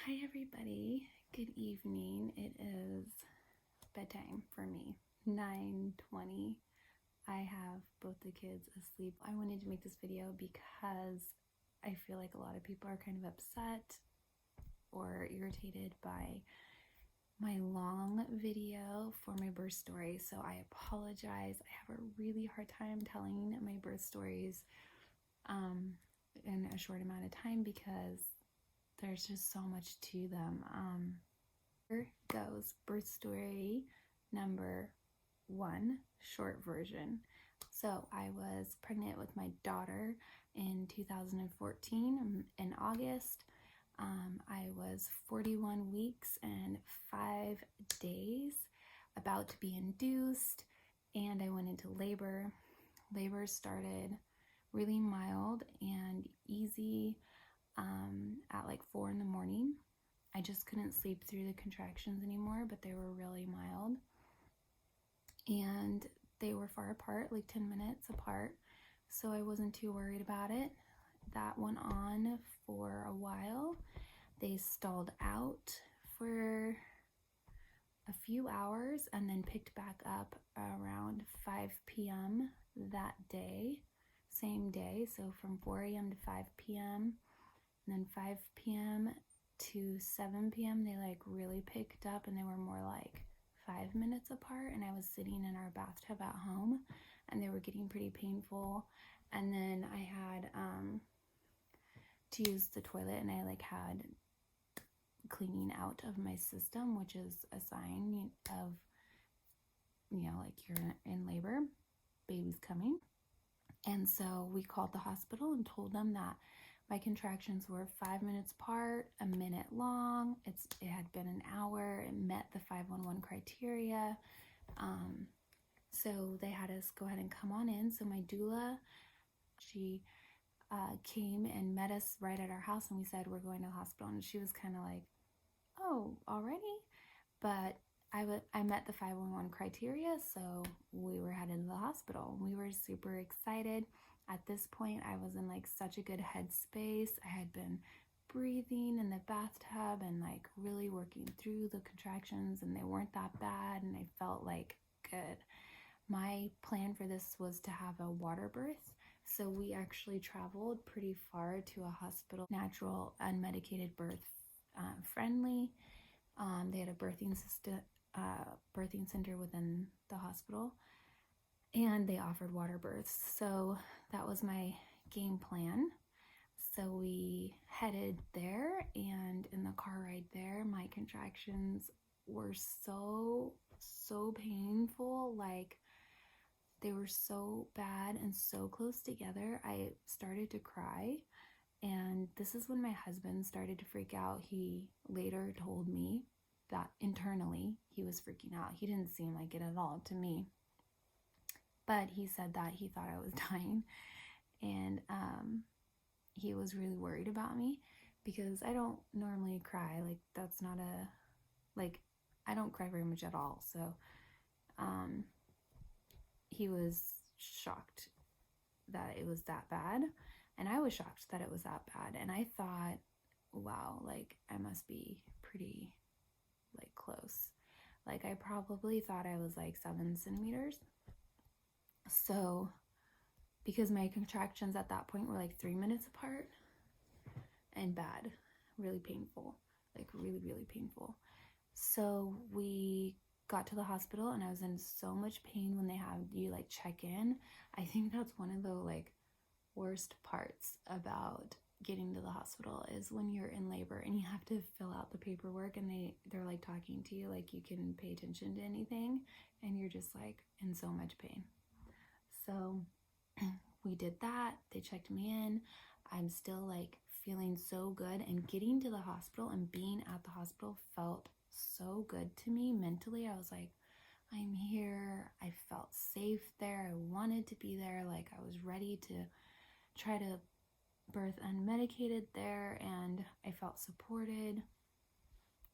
Hi everybody, good evening. It is bedtime for me, 9:20. I have both the kids asleep. I wanted to make this video because I feel like a lot of people are kind of upset or irritated by my long video for my birth story, so I apologize. I have a really hard time telling my birth stories in a short amount of time because there's just so much to them. Here goes birth story number 1, short version. So I was pregnant with my daughter in 2014 in August. I was 41 weeks and 5 days, about to be induced, and I went into labor. Labor started really mild and easy at like 4 in the morning. I just couldn't sleep through the contractions anymore, but they were really mild. And they were far apart, like 10 minutes apart, so I wasn't too worried about it. That went on for a while. They stalled out for a few hours and then picked back up around 5 p.m. that day, same day, so from 4 a.m. to 5 p.m. And then 5 p.m. to 7 p.m. they like really picked up, and they were more like 5 minutes apart, and I was sitting in our bathtub at home and they were getting pretty painful. And then I had to use the toilet, and I like had cleaning out of my system, which is a sign of, like you're in labor, baby's coming. And so we called the hospital and told them that my contractions were 5 minutes apart, a minute long. It had been an hour. It met the 511 criteria. So they had us go ahead and come on in. So my doula, she came and met us right at our house, and we said, we're going to the hospital. And she was kind of like, oh, already? But I met the 511 criteria, so we were headed to the hospital. We were super excited. At this point, I was in like such a good headspace. I had been breathing in the bathtub and like really working through the contractions, and they weren't that bad, and I felt like good. My plan for this was to have a water birth, so we actually traveled pretty far to a hospital, natural, unmedicated birth friendly. They had a birthing center within the hospital, and they offered water births. So that was my game plan. So we headed there, and in the car ride there, my contractions were so painful. Like, they were so bad and so close together. I started to cry, and this is when my husband started to freak out. He later told me that internally he was freaking out. He didn't seem like it at all to me, but he said that he thought I was dying, and he was really worried about me because I don't normally cry. Like, that's not I don't cry very much at all. So he was shocked that it was that bad, and I was shocked that it was that bad. And I thought, wow, like I must be pretty like close. Like, I probably thought I was like 7 centimeters. So, because my contractions at that point were like 3 minutes apart and bad, really painful, like really painful. So we got to the hospital, and I was in so much pain when they have you like check in. I think that's one of the like worst parts about getting to the hospital is when you're in labor and you have to fill out the paperwork, and they're like talking to you like you can pay attention to anything, and you're just like in so much pain. So we did that. They checked me in. I'm still like feeling so good, and getting to the hospital and being at the hospital felt so good to me mentally. I was like, I'm here. I felt safe there. I wanted to be there. Like, I was ready to try to birth unmedicated there, and I felt supported,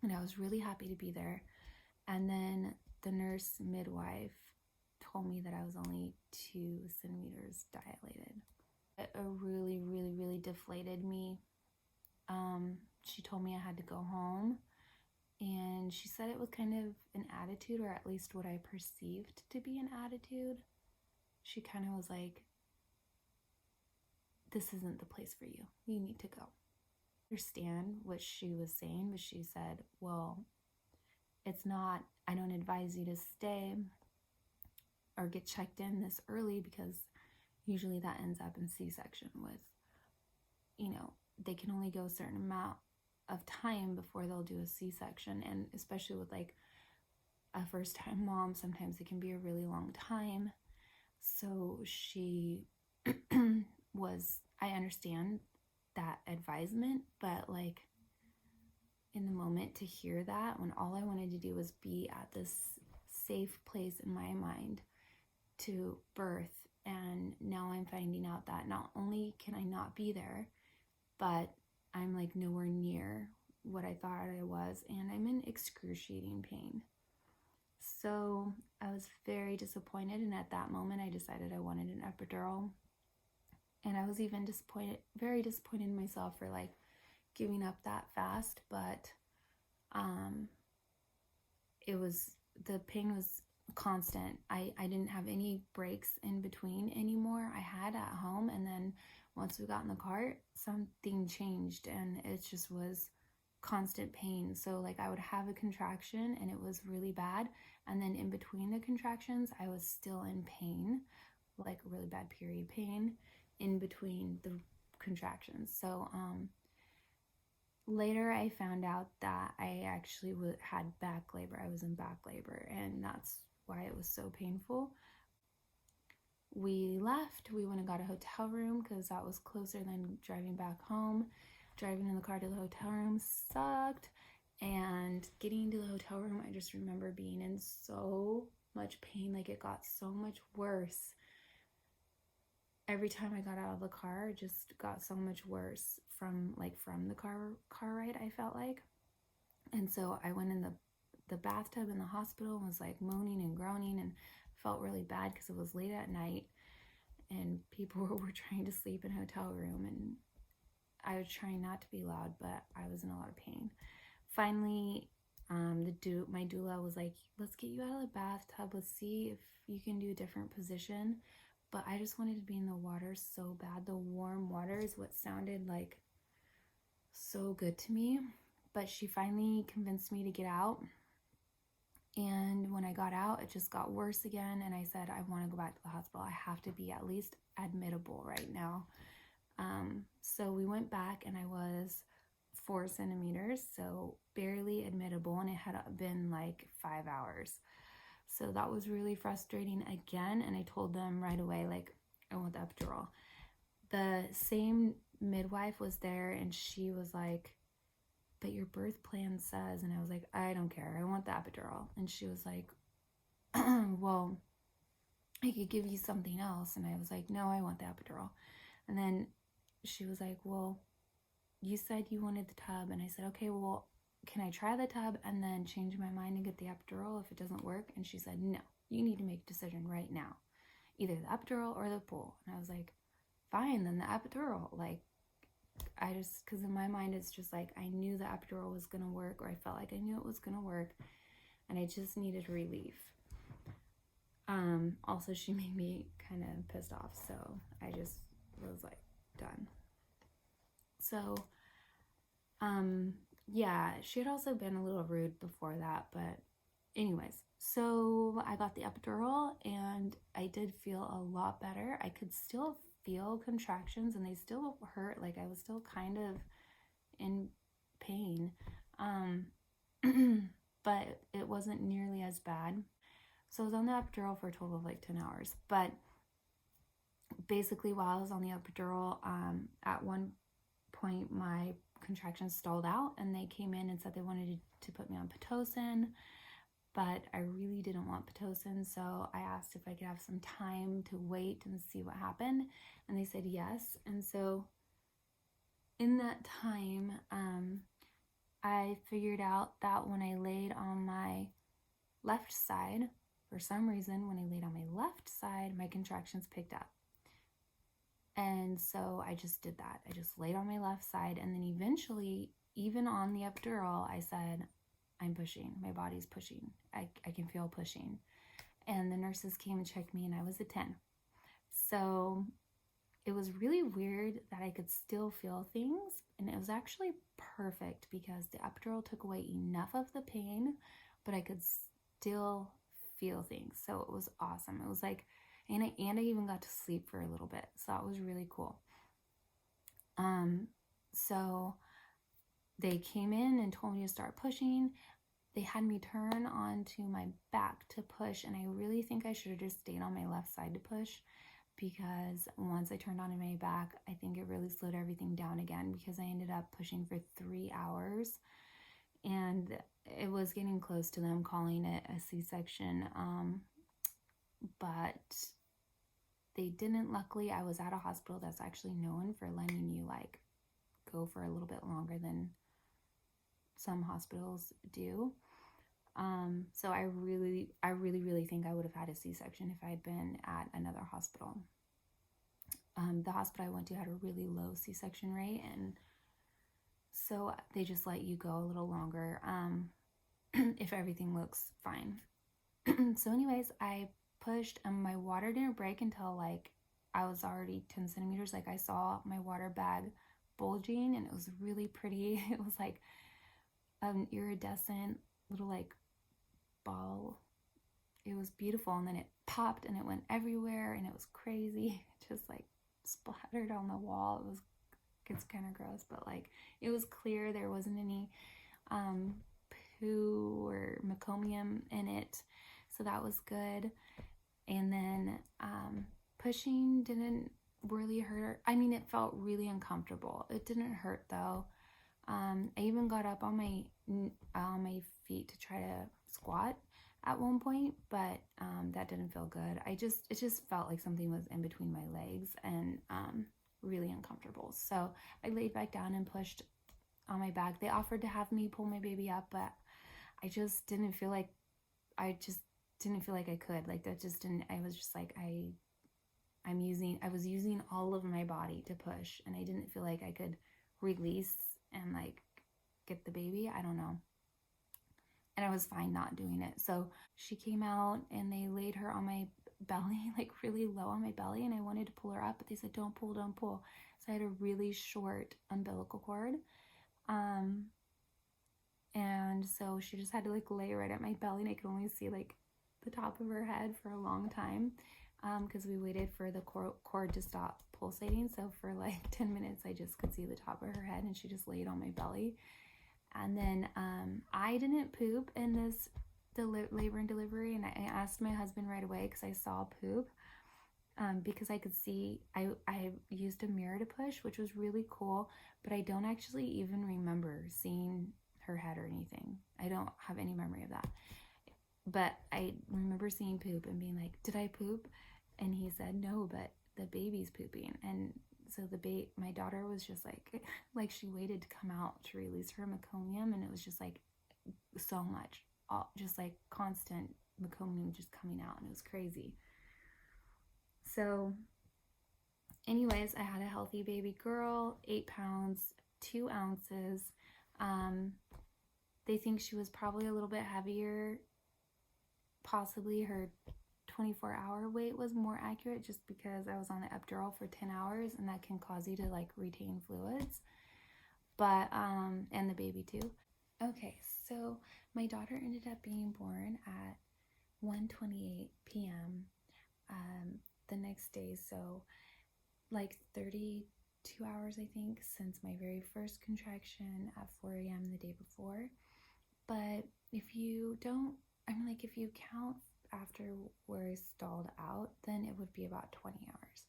and I was really happy to be there. And then the nurse midwife told me that I was only 2 centimeters dilated. It really deflated me. she told me I had to go home. And she said it was kind of an attitude, or at least what I perceived to be an attitude. She kind of was like, this isn't the place for you. You need to go. I understand what she was saying, but she said, well, it's not, I don't advise you to stay or get checked in this early, because usually that ends up in C-section with, they can only go a certain amount of time before they'll do a C-section. And especially with like a first-time mom, sometimes it can be a really long time. So she I understand that advisement, but like in the moment to hear that, when all I wanted to do was be at this safe place in my mind to birth, and now I'm finding out that not only can I not be there, but I'm like nowhere near what I thought I was, and I'm in excruciating pain. So I was very disappointed, and at that moment I decided I wanted an epidural. And I was even very disappointed in myself for like giving up that fast, but the pain was constant. I didn't have any breaks in between anymore. I had at home, and then once we got in the car, something changed, and it just was constant pain. So like I would have a contraction and it was really bad, and then in between the contractions I was still in pain, like really bad period pain in between the contractions. So later I found out that I actually had back labor. I was in back labor, and that's why it was so painful. We left. We went and got a hotel room because that was closer than driving back home. Driving in the car to the hotel room sucked, and getting to the hotel room, I just remember being in so much pain. Like it got so much worse. Every time I got out of the car, it just got so much worse from the car ride, I felt like. And so I went in the bathtub in the hospital and was like moaning and groaning, and felt really bad because it was late at night and people were trying to sleep in a hotel room, and I was trying not to be loud, but I was in a lot of pain. Finally, my doula was like, let's get you out of the bathtub. Let's see if you can do a different position. But I just wanted to be in the water so bad. The warm water is what sounded like so good to me. But she finally convinced me to get out. And when I got out, it just got worse again. And I said, I want to go back to the hospital. I have to be at least admittable right now. So we went back, and I was 4 centimeters, so barely admittable. And it had been like 5 hours. So that was really frustrating again. And I told them right away, like, I want the epidural. The same midwife was there, and she was like, but your birth plan says, and I was like, I don't care. I want the epidural. And she was like, well, I could give you something else. And I was like, no, I want the epidural. And then she was like, well, you said you wanted the tub. And I said, okay, well, can I try the tub and then change my mind and get the epidural if it doesn't work? And she said, no, you need to make a decision right now, either the epidural or the pool. And I was like, fine, then the epidural. Like, because in my mind, it's just like, I knew the epidural was going to work, or I felt like I knew it was going to work, and I just needed relief. Also, she made me kind of pissed off, so I just was like, done. So, yeah, she had also been a little rude before that, but anyways, so I got the epidural, and I did feel a lot better. I could still feel contractions, and they still hurt. Like, I was still kind of in pain, but it wasn't nearly as bad. So I was on the epidural for a total of like 10 hours. But basically, while I was on the epidural, at one point my contractions stalled out, and they came in and said they wanted to put me on Pitocin, but I really didn't want Pitocin, so I asked if I could have some time to wait and see what happened, and they said yes. And so in that time, I figured out that when I laid on my left side, for some reason, when I laid on my left side, my contractions picked up. And so I just did that. I just laid on my left side, and then eventually, even on the epidural, I said, I'm pushing. My body's pushing. I can feel pushing. And the nurses came and checked me, and I was a 10. So it was really weird that I could still feel things. And it was actually perfect because the epidural took away enough of the pain, but I could still feel things. So it was awesome. It was like, and I even got to sleep for a little bit. So that was really cool. So they came in and told me to start pushing. They had me turn onto my back to push, and I really think I should have just stayed on my left side to push, because once I turned onto my back, I think it really slowed everything down again, because I ended up pushing for 3 hours, and it was getting close to them calling it a C-section, but they didn't. Luckily, I was at a hospital that's actually known for letting you like go for a little bit longer than some hospitals do. So I really think I would have had a C-section if I had been at another hospital. The hospital I went to had a really low C-section rate, and so they just let you go a little longer if everything looks fine. So anyways, I pushed, and my water didn't break until like I was already 10 centimeters. Like I saw my water bag bulging, and it was really pretty. It was like an iridescent little like ball. It was beautiful, and then it popped and it went everywhere, and it was crazy. It just like splattered on the wall. It's kind of gross, but like it was clear. There wasn't any poo or meconium in it, so that was good. And then pushing didn't really hurt. I mean, it felt really uncomfortable. It didn't hurt though. I even got up on my feet to try to squat at one point, but that didn't feel good. It just felt like something was in between my legs, and really uncomfortable. So I laid back down and pushed on my back. They offered to have me pull my baby up, but I just didn't feel like I could. Like that just didn't. I was just like I was using all of my body to push, and I didn't feel like I could release and like get the baby. I don't know. And I was fine not doing it. So she came out, and they laid her on my belly, like really low on my belly, and I wanted to pull her up, but they said don't pull. So I had a really short umbilical cord, and so she just had to like lay right at my belly, and I could only see like the top of her head for a long time, because we waited for the cord to stop pulsating. So for like 10 minutes I just could see the top of her head, and she just laid on my belly. And then I didn't poop in this labor and delivery, and I asked my husband right away because I saw poop, because I could see. I used a mirror to push, which was really cool, but I don't actually even remember seeing her head or anything. I don't have any memory of that, but I remember seeing poop and being like, did I poop? And he said no, but the baby's pooping. And so my daughter was just like she waited to come out to release her meconium, and it was just like so much, just like constant meconium just coming out, and it was crazy. So anyways, I had a healthy baby girl, 8 pounds, 2 ounces. They think she was probably a little bit heavier. Possibly her 24-hour weight was more accurate, just because I was on the epidural for 10 hours, and that can cause you to like retain fluids. But and the baby too. Okay, so my daughter ended up being born at 1:28 p.m. The next day, so like 32 hours I think since my very first contraction at 4 a.m. the day before. But if you count after where I stalled out, then it would be about 20 hours.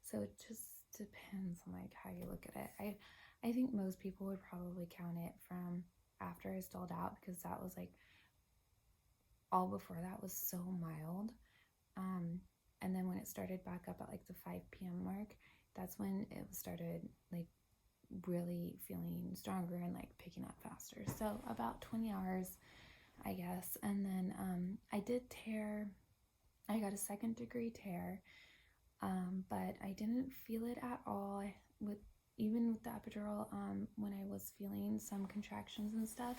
So it just depends on like how you look at it. I think most people would probably count it from after I stalled out, because that was like all before that was so mild. And then when it started back up at like the 5 p.m. mark, that's when it started like really feeling stronger and like picking up faster. So about 20 hours, I guess. And then I did tear. I got a 2nd-degree tear, but I didn't feel it at all. even with the epidural, when I was feeling some contractions and stuff,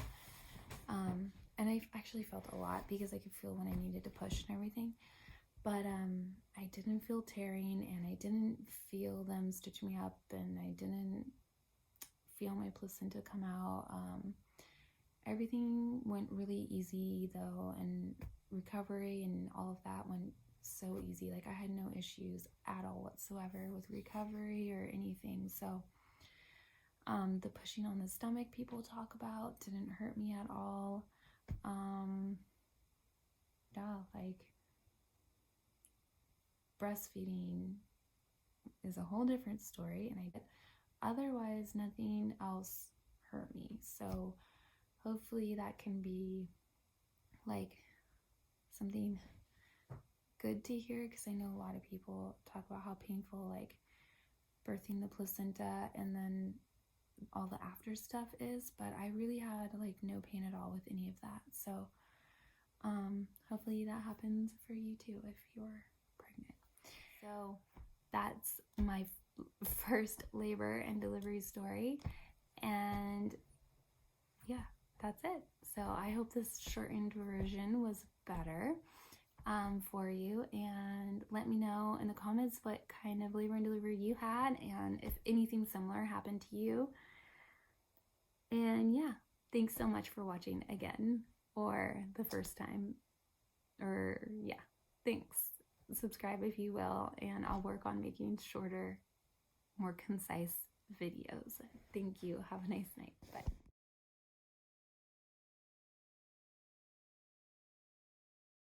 and I actually felt a lot because I could feel when I needed to push and everything, but I didn't feel tearing, and I didn't feel them stitch me up, and I didn't feel my placenta come out. Everything went really easy though, and recovery and all of that went so easy. Like I had no issues at all whatsoever with recovery or anything. So the pushing on the stomach people talk about didn't hurt me at all. Yeah, like breastfeeding is a whole different story, and otherwise nothing else hurt me. So hopefully that can be like something good to hear, because I know a lot of people talk about how painful like birthing the placenta and then all the after stuff is, but I really had like no pain at all with any of that. So hopefully that happens for you too if you're pregnant. So that's my first labor and delivery story, and yeah, that's it. So I hope this shortened version was better for you, and let me know in the comments what kind of labor and delivery you had, and if anything similar happened to you. And yeah, thanks so much for watching again, or the first time, or yeah, thanks. Subscribe if you will, and I'll work on making shorter, more concise videos. Thank you. Have a nice night. Bye.